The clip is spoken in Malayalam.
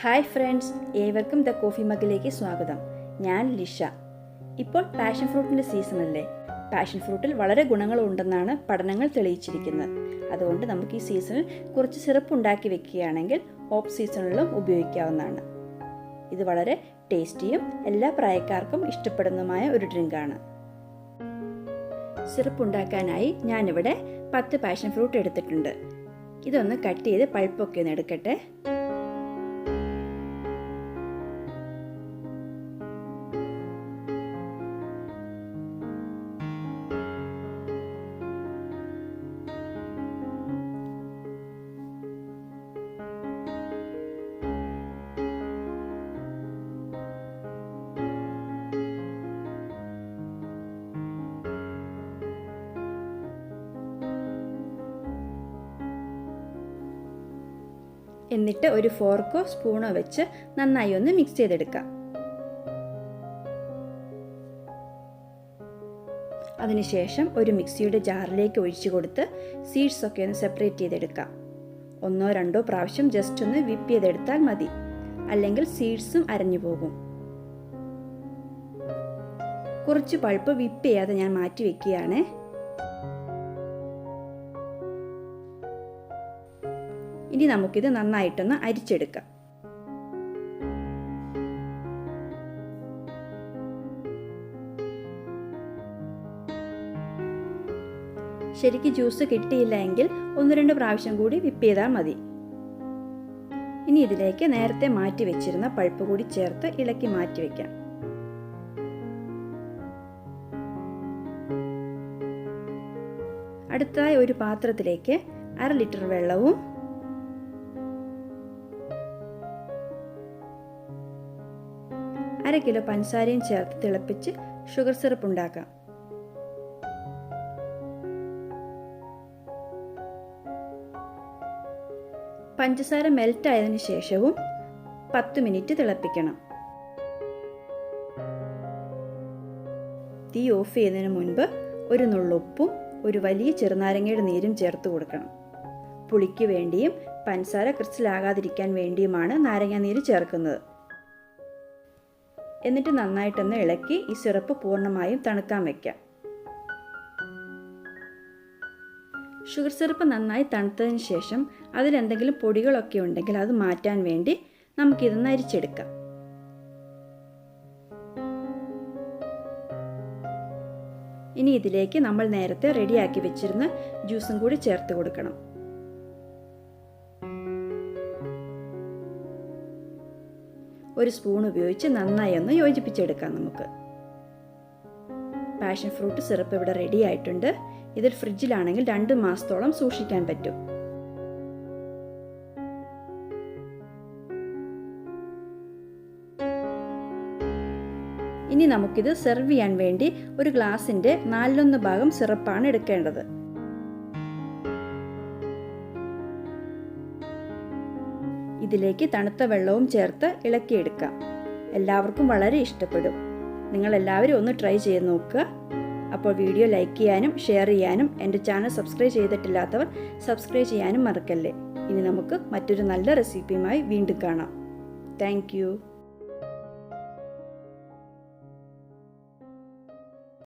ഹായ് ഫ്രണ്ട്സ്, ഏവർക്കും ദ കോഫി മഗ്ഗിലേക്ക് സ്വാഗതം. ഞാൻ ലിഷ. ഇപ്പോൾ പാഷൻ ഫ്രൂട്ടിൻ്റെ സീസണല്ലേ. പാഷൻ ഫ്രൂട്ടിൽ വളരെ ഗുണങ്ങളുണ്ടെന്നാണ് പഠനങ്ങൾ തെളിയിച്ചിരിക്കുന്നത്. അതുകൊണ്ട് നമുക്ക് ഈ സീസണിൽ കുറച്ച് സിറപ്പ് ഉണ്ടാക്കി വെക്കുകയാണെങ്കിൽ ഓഫ് സീസണിലും ഉപയോഗിക്കാവുന്നതാണ്. ഇത് വളരെ ടേസ്റ്റിയും എല്ലാ പ്രായക്കാർക്കും ഇഷ്ടപ്പെടുന്നതുമായ ഒരു ഡ്രിങ്കാണ്. സിറപ്പ് ഉണ്ടാക്കാനായി ഞാനിവിടെ 10 പാഷൻ ഫ്രൂട്ട് എടുത്തിട്ടുണ്ട്. ഇതൊന്ന് കട്ട് ചെയ്ത് പൾപ്പൊക്കെ ഒന്ന് എടുക്കട്ടെ. എന്നിട്ട് ഒരു ഫോർക്കോ സ്പൂണോ വെച്ച് നന്നായി ഒന്ന് മിക്സ് ചെയ്തെടുക്കാം. അതിനുശേഷം ഒരു മിക്സിയുടെ ജാറിലേക്ക് ഒഴിച്ചു കൊടുത്ത് സീഡ്സ് ഒക്കെ ഒന്ന് സെപ്പറേറ്റ് ചെയ്തെടുക്കാം. 1-2 പ്രാവശ്യം ജസ്റ്റ് ഒന്ന് വിപ്പ് ചെയ്തെടുത്താൽ മതി, അല്ലെങ്കിൽ സീഡ്സും അരഞ്ഞു പോകും. കുറച്ച് പൾപ്പ് വിപ്പ് ചെയ്യാതെ ഞാൻ മാറ്റി വെക്കുകയാണ്. ഇനി നമുക്കിത് നന്നായിട്ടൊന്ന് അരിച്ചെടുക്കാം. ശരിക്ക് ജ്യൂസ് കിട്ടിയില്ല എങ്കിൽ 1-2 പ്രാവശ്യം കൂടി വിപ്പ് ചെയ്താൽ മതി. ഇനി ഇതിലേക്ക് നേരത്തെ മാറ്റി വെച്ചിരുന്ന പൾപ്പ് കൂടി ചേർത്ത് ഇളക്കി മാറ്റി വെക്കാം. അടുത്തതായി ഒരു പാത്രത്തിലേക്ക് 1/2 ലിറ്റർ വെള്ളവും 1/2 കിലോ പഞ്ചസാരയും ചേർത്ത് തിളപ്പിച്ച് ഷുഗർ സിറപ്പ് ഉണ്ടാക്കാം. പഞ്ചസാര മെൽറ്റ് ആയതിനു ശേഷവും 10 മിനിറ്റ് തിളപ്പിക്കണം. തീ ഓഫ് ചെയ്യുന്നതിന് മുൻപ് ഒരു നുള്ളുപ്പും ഒരു വലിയ ചെറുനാരങ്ങയുടെ നീരും ചേർത്ത് കൊടുക്കണം. പുളിക്ക് വേണ്ടിയും പഞ്ചസാര ക്രിസ്റ്റലാകാതിരിക്കാൻ വേണ്ടിയുമാണ് നാരങ്ങ നീര് ചേർക്കുന്നത്. എന്നിട്ട് നന്നായിട്ടൊന്ന് ഇളക്കി ഈ സിറപ്പ് പൂർണ്ണമായും തണുക്കാൻ വയ്ക്കാം. ഷുഗർ സിറപ്പ് നന്നായി തണുത്തതിന് ശേഷം അതിലെന്തെങ്കിലും പൊടികളൊക്കെ ഉണ്ടെങ്കിൽ അത് മാറ്റാൻ വേണ്ടി നമുക്കിതൊന്ന് അരിച്ചെടുക്കാം. ഇനി ഇതിലേക്ക് നമ്മൾ നേരത്തെ റെഡിയാക്കി വെച്ചിരുന്ന ജ്യൂസും കൂടി ചേർത്ത് കൊടുക്കണം. ഒരു സ്പൂൺ ഉപയോഗിച്ച് നന്നായി ഒന്ന് യോജിപ്പിച്ചെടുക്കാം. നമുക്ക് പാഷൻ ഫ്രൂട്ട് സിറപ്പ് ഇവിടെ റെഡി ആയിട്ടുണ്ട്. ഇതിൽ ഫ്രിഡ്ജിലാണെങ്കിൽ 2 മാസത്തോളം സൂക്ഷിക്കാൻ പറ്റും. ഇനി നമുക്കിത് സെർവ് ചെയ്യാൻ വേണ്ടി ഒരു ഗ്ലാസിന്റെ 1/4 ഭാഗം സിറപ്പാണ് എടുക്കേണ്ടത്. ഇതിലേക്ക് തണുത്ത വെള്ളവും ചേർത്ത് ഇളക്കിയെടുക്കാം. എല്ലാവർക്കും വളരെ ഇഷ്ടപ്പെടും. നിങ്ങൾ എല്ലാവരും ഒന്ന് ട്രൈ ചെയ്ത് നോക്കുക. അപ്പോൾ വീഡിയോ ലൈക്ക് ചെയ്യാനും ഷെയർ ചെയ്യാനും എൻ്റെ ചാനൽ സബ്സ്ക്രൈബ് ചെയ്തിട്ടില്ലാത്തവർ സബ്സ്ക്രൈബ് ചെയ്യാനും മറക്കല്ലേ. ഇനി നമുക്ക് മറ്റൊരു നല്ല റെസിപ്പിയുമായി വീണ്ടും കാണാം. Thank you.